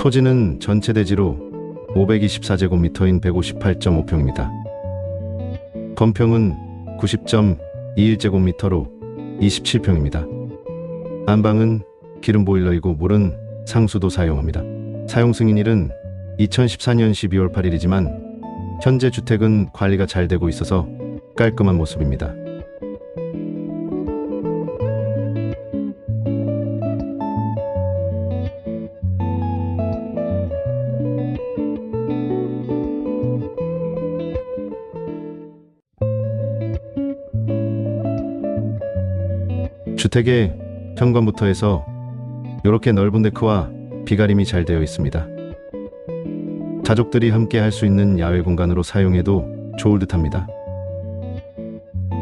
토지는 전체 대지로 524제곱미터인 158.5평입니다. 건평은 90.21제곱미터로 27평입니다. 안방은 기름 보일러이고 물은 상수도 사용합니다. 사용 승인일은 2014년 12월 8일이지만 현재 주택은 관리가 잘 되고 있어서 깔끔한 모습입니다. 주택의 현관부터 해서 이렇게 넓은 데크와 비가림이 잘 되어 있습니다. 가족들이 함께 할 수 있는 야외 공간으로 사용해도 좋을 듯합니다.